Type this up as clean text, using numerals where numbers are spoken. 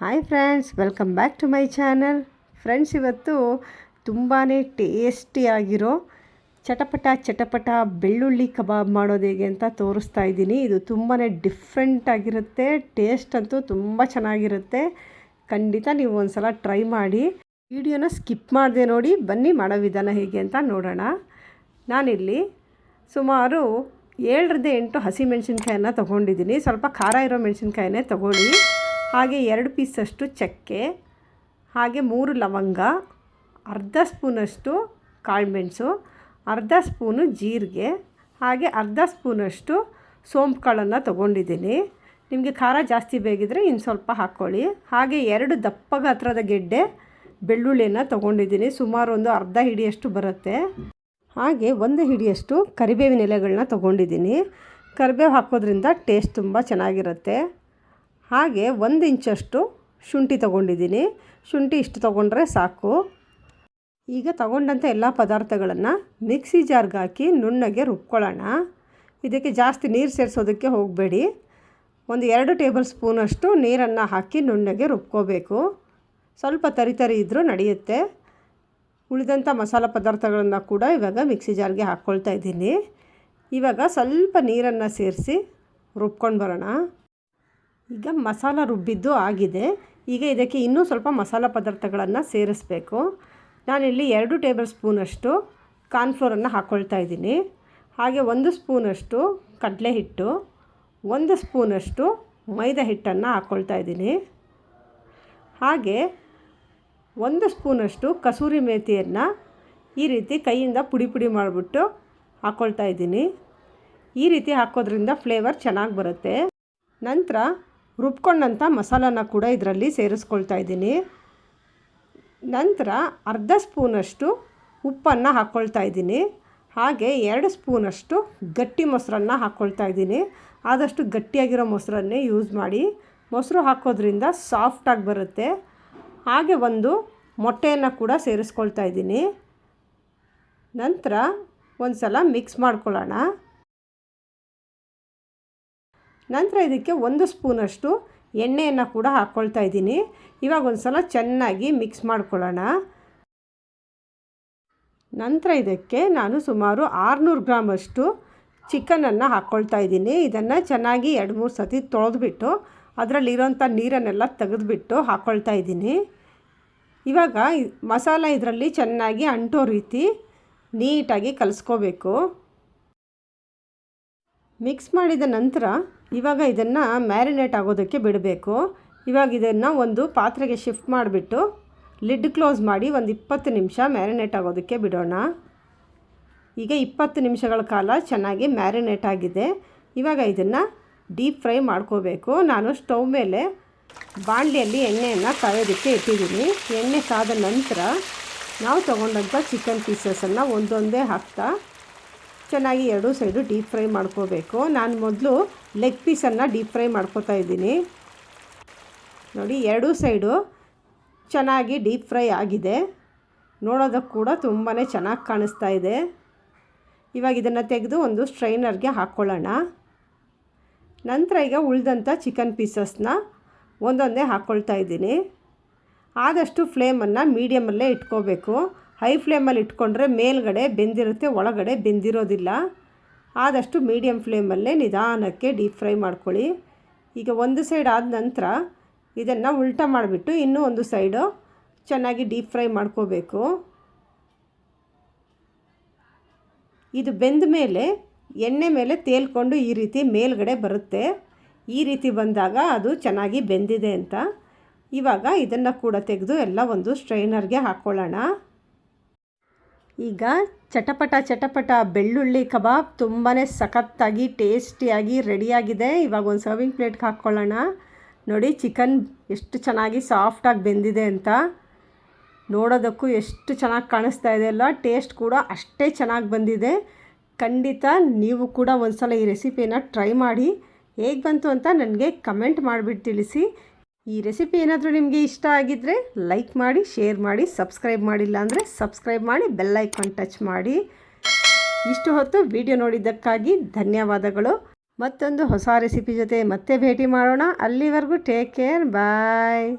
Hi friends, welcome back to my channel. Friends, ಇವತ್ತು ತುಂಬಾ ಟೇಸ್ಟಿಯಾಗಿರೋ ಚಟಪಟ ಬೆಳ್ಳುಳ್ಳಿ ಕಬಾಬ್ ಮಾಡೋದು ಹೇಗೆ ಅಂತ ತೋರಿಸ್ತಾ ಇದ್ದೀನಿ. ಇದು ತುಂಬಾ ಡಿಫ್ರೆಂಟ್ ಆಗಿರುತ್ತೆ. ಟೇಸ್ಟ್ ಅಂತೂ ತುಂಬ ಚೆನ್ನಾಗಿರುತ್ತೆ. ಖಂಡಿತ ನೀವು ಒಂದು ಸಲ ಟ್ರೈ ಮಾಡಿ. ವಿಡಿಯೋನ ಸ್ಕಿಪ್ ಮಾಡದೆ ನೋಡಿ. ಬನ್ನಿ ಮಾಡೋ ವಿಧಾನ ಹೇಗೆ ಅಂತ ನೋಡೋಣ. ನಾನಿಲ್ಲಿ ಸುಮಾರು 7ರಿಂದ 8 ಹಸಿಮೆಣಸಿನ್ಕಾಯನ್ನು ತೊಗೊಂಡಿದ್ದೀನಿ. ಸ್ವಲ್ಪ ಖಾರ ಇರೋ ಮೆಣಸಿನ್ಕಾಯನ್ನೇ ತೊಗೊಳ್ಳಿ. ಹಾಗೆ 2 ಪೀಸಷ್ಟು ಚಕ್ಕೆ, ಹಾಗೆ 3 ಲವಂಗ, ಅರ್ಧ ಸ್ಪೂನಷ್ಟು ಕಾಳುಮೆಣಸು, ಅರ್ಧ ಸ್ಪೂನು ಜೀರಿಗೆ, ಹಾಗೆ ಅರ್ಧ ಸ್ಪೂನಷ್ಟು ಸೋಂಪು ಕಾಳನ್ನು ತೊಗೊಂಡಿದ್ದೀನಿ. ನಿಮಗೆ ಖಾರ ಜಾಸ್ತಿ ಬೇಕಿದ್ರೆ ಇನ್ನು ಸ್ವಲ್ಪ ಹಾಕ್ಕೊಳ್ಳಿ. ಹಾಗೆ 2 ದಪ್ಪ ಗಾತ್ರದ ಗೆಡ್ಡೆ ಬೆಳ್ಳುಳ್ಳಿಯನ್ನು ತೊಗೊಂಡಿದ್ದೀನಿ. ಸುಮಾರು ಒಂದು ಅರ್ಧ ಹಿಡಿಯಷ್ಟು ಬರುತ್ತೆ. ಹಾಗೆ 1 ಹಿಡಿಯಷ್ಟು ಕರಿಬೇವಿನ ಎಲೆಗಳನ್ನ ತೊಗೊಂಡಿದ್ದೀನಿ. ಕರಿಬೇವು ಹಾಕೋದ್ರಿಂದ ಟೇಸ್ಟ್ ತುಂಬ ಚೆನ್ನಾಗಿರುತ್ತೆ. ಹಾಗೆ 1 ಇಂಚಷ್ಟು ಶುಂಠಿ ತೊಗೊಂಡಿದ್ದೀನಿ. ಶುಂಠಿ ಇಷ್ಟು ತೊಗೊಂಡ್ರೆ ಸಾಕು. ಈಗ ತೊಗೊಂಡಂಥ ಎಲ್ಲ ಪದಾರ್ಥಗಳನ್ನು ಮಿಕ್ಸಿ ಜಾರ್ಗೆ ಹಾಕಿ ನುಣ್ಣಗೆ ರುಬ್ಕೊಳ್ಳೋಣ. ಇದಕ್ಕೆ ಜಾಸ್ತಿ ನೀರು ಸೇರಿಸೋದಕ್ಕೆ ಹೋಗಬೇಡಿ. ಒಂದು 2 ಟೇಬಲ್ ಸ್ಪೂನಷ್ಟು ನೀರನ್ನು ಹಾಕಿ ನುಣ್ಣಗೆ ರುಬ್ಕೋಬೇಕು. ಸ್ವಲ್ಪ ತರಿ ಇದ್ದರೂ ನಡೆಯುತ್ತೆ. ಉಳಿದಂಥ ಮಸಾಲ ಪದಾರ್ಥಗಳನ್ನು ಕೂಡ ಇವಾಗ ಮಿಕ್ಸಿ ಜಾರ್ಗೆ ಹಾಕ್ಕೊಳ್ತಾ ಇದ್ದೀನಿ. ಇವಾಗ ಸ್ವಲ್ಪ ನೀರನ್ನು ಸೇರಿಸಿ ರುಬ್ಕೊಂಡು ಬರೋಣ. ಈಗ ಮಸಾಲ ರುಬ್ಬಿದ್ದು ಆಗಿದೆ. ಈಗ ಇದಕ್ಕೆ ಇನ್ನೂ ಸ್ವಲ್ಪ ಮಸಾಲ ಪದಾರ್ಥಗಳನ್ನು ಸೇರಿಸಬೇಕು. ನಾನಿಲ್ಲಿ 2 ಟೇಬಲ್ ಸ್ಪೂನಷ್ಟು ಕಾರ್ನ್ಫ್ಲೋರನ್ನು ಹಾಕ್ಕೊಳ್ತಾ ಇದ್ದೀನಿ. ಹಾಗೆ 1 ಸ್ಪೂನಷ್ಟು ಕಡಲೆ ಹಿಟ್ಟು, 1 ಸ್ಪೂನಷ್ಟು ಮೈದಾ ಹಿಟ್ಟನ್ನು ಹಾಕ್ಕೊಳ್ತಾ ಇದ್ದೀನಿ. ಹಾಗೆ 1 ಸ್ಪೂನಷ್ಟು ಕಸೂರಿ ಮೇಥಿಯನ್ನು ಈ ರೀತಿ ಕೈಯಿಂದ ಪುಡಿ ಮಾಡಿಬಿಟ್ಟು ಹಾಕ್ಕೊಳ್ತಾ ಇದ್ದೀನಿ. ಈ ರೀತಿ ಹಾಕೋದ್ರಿಂದ ಫ್ಲೇವರ್ ಚೆನ್ನಾಗಿ ಬರುತ್ತೆ. ನಂತರ ರುಬ್ಕೊಂಡಂಥ ಮಸಾಲನ ಕೂಡ ಇದರಲ್ಲಿ ಸೇರಿಸ್ಕೊಳ್ತಾ ಇದ್ದೀನಿ. ನಂತರ ಅರ್ಧ ಸ್ಪೂನಷ್ಟು ಉಪ್ಪನ್ನು ಹಾಕ್ಕೊಳ್ತಾ ಇದ್ದೀನಿ. ಹಾಗೆ 2 ಸ್ಪೂನಷ್ಟು ಗಟ್ಟಿ ಮೊಸರನ್ನು ಹಾಕ್ಕೊಳ್ತಾ ಇದ್ದೀನಿ. ಆದಷ್ಟು ಗಟ್ಟಿಯಾಗಿರೋ ಮೊಸರನ್ನೇ ಯೂಸ್ ಮಾಡಿ. ಮೊಸರು ಹಾಕೋದ್ರಿಂದ ಸಾಫ್ಟಾಗಿ ಬರುತ್ತೆ. ಹಾಗೆ 1 ಮೊಟ್ಟೆಯನ್ನು ಕೂಡ ಸೇರಿಸ್ಕೊಳ್ತಾ ಇದ್ದೀನಿ. ನಂತರ ಒಂದು ಸಲ ಮಿಕ್ಸ್ ಮಾಡ್ಕೊಳ್ಳೋಣ. ನಂತರ ಇದಕ್ಕೆ 1 ಸ್ಪೂನಷ್ಟು ಎಣ್ಣೆಯನ್ನು ಕೂಡ ಹಾಕ್ಕೊಳ್ತಾ ಇದ್ದೀನಿ. ಇವಾಗ ಒಂದು ಸಲ ಚೆನ್ನಾಗಿ ಮಿಕ್ಸ್ ಮಾಡ್ಕೊಳ್ಳೋಣ. ನಂತರ ಇದಕ್ಕೆ ನಾನು ಸುಮಾರು 600 ಗ್ರಾಮಷ್ಟು ಚಿಕನನ್ನು ಹಾಕ್ಕೊಳ್ತಾ ಇದ್ದೀನಿ. ಇದನ್ನು ಚೆನ್ನಾಗಿ 2-3 ಸತಿ ತೊಳೆದ್ಬಿಟ್ಟು ಅದರಲ್ಲಿರೋಂಥ ನೀರನ್ನೆಲ್ಲ ತೆಗೆದುಬಿಟ್ಟು ಹಾಕ್ಕೊಳ್ತಾ ಇದ್ದೀನಿ. ಇವಾಗ ಮಸಾಲ ಇದರಲ್ಲಿ ಚೆನ್ನಾಗಿ ಅಂಟೋ ರೀತಿ ನೀಟಾಗಿ ಕಲಿಸ್ಕೋಬೇಕು. ಮಿಕ್ಸ್ ಮಾಡಿದ ನಂತರ ಇವಾಗ ಇದನ್ನು ಮ್ಯಾರಿನೇಟ್ ಆಗೋದಕ್ಕೆ ಬಿಡಬೇಕು. ಇವಾಗ ಇದನ್ನು ಒಂದು ಪಾತ್ರೆಗೆ ಶಿಫ್ಟ್ ಮಾಡಿಬಿಟ್ಟು ಲಿಡ್ ಕ್ಲೋಸ್ ಮಾಡಿ ಒಂದು 20 ನಿಮಿಷ ಮ್ಯಾರಿನೇಟ್ ಆಗೋದಕ್ಕೆ ಬಿಡೋಣ. ಈಗ 20 ನಿಮಿಷಗಳ ಕಾಲ ಚೆನ್ನಾಗಿ ಮ್ಯಾರಿನೇಟ್ ಆಗಿದೆ. ಇವಾಗ ಇದನ್ನು ಡೀಪ್ ಫ್ರೈ ಮಾಡ್ಕೋಬೇಕು. ನಾನು ಸ್ಟವ್ ಮೇಲೆ ಬಾಣಲಿಯಲ್ಲಿ ಎಣ್ಣೆಯನ್ನು ಕಾಯೋದಕ್ಕೆ ಇಟ್ಟಿದ್ದೀನಿ. ಎಣ್ಣೆ ಕಾದ ನಂತರ ನಾವು ತೊಗೊಂಡಂಥ ಚಿಕನ್ ಪೀಸಸನ್ನು ಒಂದೊಂದೇ ಹಾಕ್ತಾ ಚೆನ್ನಾಗಿ 2 ಸೈಡು ಡೀಪ್ ಫ್ರೈ ಮಾಡ್ಕೋಬೇಕು. ನಾನು ಮೊದಲು ಲೆಗ್ ಪೀಸನ್ನು ಡೀಪ್ ಫ್ರೈ ಮಾಡ್ಕೋತಾ ಇದ್ದೀನಿ. ನೋಡಿ, 2 ಸೈಡು ಚೆನ್ನಾಗಿ ಡೀಪ್ ಫ್ರೈ ಆಗಿದೆ. ನೋಡೋದಕ್ಕೆ ಕೂಡ ತುಂಬಾ ಚೆನ್ನಾಗಿ ಕಾಣಿಸ್ತಾ ಇದೆ. ಇವಾಗ ಇದನ್ನು ತೆಗೆದು ಒಂದು ಸ್ಟ್ರೈನರ್ಗೆ ಹಾಕ್ಕೊಳ್ಳೋಣ. ನಂತರ ಈಗ ಉಳಿದಂಥ ಚಿಕನ್ ಪೀಸಸ್ನ ಒಂದೊಂದೇ ಹಾಕ್ಕೊಳ್ತಾ ಇದ್ದೀನಿ. ಆದಷ್ಟು ಫ್ಲೇಮನ್ನು ಮೀಡಿಯಮಲ್ಲೇ ಇಟ್ಕೋಬೇಕು. ಹೈ ಫ್ಲೇಮಲ್ಲಿ ಇಟ್ಕೊಂಡ್ರೆ ಮೇಲ್ಗಡೆ ಬೆಂದಿರುತ್ತೆ, ಒಳಗಡೆ ಬೆಂದಿರೋದಿಲ್ಲ. ಆದಷ್ಟು ಮೀಡಿಯಮ್ ಫ್ಲೇಮಲ್ಲೇ ನಿಧಾನಕ್ಕೆ ಡೀಪ್ ಫ್ರೈ ಮಾಡ್ಕೊಳ್ಳಿ. ಈಗ ಒಂದು ಸೈಡ್ ಆದ ನಂತರ ಇದನ್ನು ಉಲ್ಟಾ ಮಾಡಿಬಿಟ್ಟು ಇನ್ನೂ ಒಂದು ಸೈಡು ಚೆನ್ನಾಗಿ ಡೀಪ್ ಫ್ರೈ ಮಾಡ್ಕೋಬೇಕು. ಇದು ಬೆಂದ ಮೇಲೆ ಎಣ್ಣೆ ಮೇಲೆ ತೇಲ್ಕೊಂಡು ಈ ರೀತಿ ಮೇಲ್ಗಡೆ ಬರುತ್ತೆ. ಈ ರೀತಿ ಬಂದಾಗ ಅದು ಚೆನ್ನಾಗಿ ಬೆಂದಿದೆ ಅಂತ. ಇವಾಗ ಇದನ್ನು ಕೂಡ ತೆಗೆದು ಎಲ್ಲ ಒಂದು ಸ್ಟ್ರೈನರ್ಗೆ ಹಾಕ್ಕೊಳ್ಳೋಣ. ಈಗ ಚಟಪಟ ಬೆಳ್ಳುಳ್ಳಿ ಕಬಾಬ್ ತುಂಬಾ ಸಖತ್ತಾಗಿ ಟೇಸ್ಟಿಯಾಗಿ ರೆಡಿಯಾಗಿದೆ. ಇವಾಗ ಒಂದು ಸರ್ವಿಂಗ್ ಪ್ಲೇಟ್ಗೆ ಹಾಕ್ಕೊಳ್ಳೋಣ. ನೋಡಿ, ಚಿಕನ್ ಎಷ್ಟು ಚೆನ್ನಾಗಿ ಸಾಫ್ಟಾಗಿ ಬೆಂದಿದೆ ಅಂತ. ನೋಡೋದಕ್ಕೂ ಎಷ್ಟು ಚೆನ್ನಾಗಿ ಕಾಣಿಸ್ತಾ ಇದೆ ಅಲ್ಲ. ಟೇಸ್ಟ್ ಕೂಡ ಅಷ್ಟೇ ಚೆನ್ನಾಗಿ ಬಂದಿದೆ. ಖಂಡಿತ ನೀವು ಕೂಡ ಒಂದು ಸಲ ಈ ರೆಸಿಪಿನ ಟ್ರೈ ಮಾಡಿ. ಹೇಗೆ ಬಂತು ಅಂತ ನನಗೆ ಕಮೆಂಟ್ ಮಾಡಿಬಿಟ್ಟು ತಿಳಿಸಿ. ಈ ರೆಸಿಪಿ ಏನಾದರೂ ನಿಮಗೆ ಇಷ್ಟ ಆಗಿದ್ದರೆ ಲೈಕ್ ಮಾಡಿ, ಶೇರ್ ಮಾಡಿ, ಸಬ್ಸ್ಕ್ರೈಬ್ ಮಾಡಿಲ್ಲ ಅಂದರೆ ಸಬ್ಸ್ಕ್ರೈಬ್ ಮಾಡಿ, ಬೆಲ್ ಐಕಾನ್ ಟಚ್ ಮಾಡಿ. ಇಷ್ಟು ಹೊತ್ತು ವಿಡಿಯೋ ನೋಡಿದ್ದಕ್ಕಾಗಿ ಧನ್ಯವಾದಗಳು. ಮತ್ತೊಂದು ಹೊಸ ರೆಸಿಪಿ ಜೊತೆ ಮತ್ತೆ ಭೇಟಿ ಮಾಡೋಣ. ಅಲ್ಲಿವರೆಗೂ ಟೇಕ್ ಕೇರ್, ಬಾಯ್.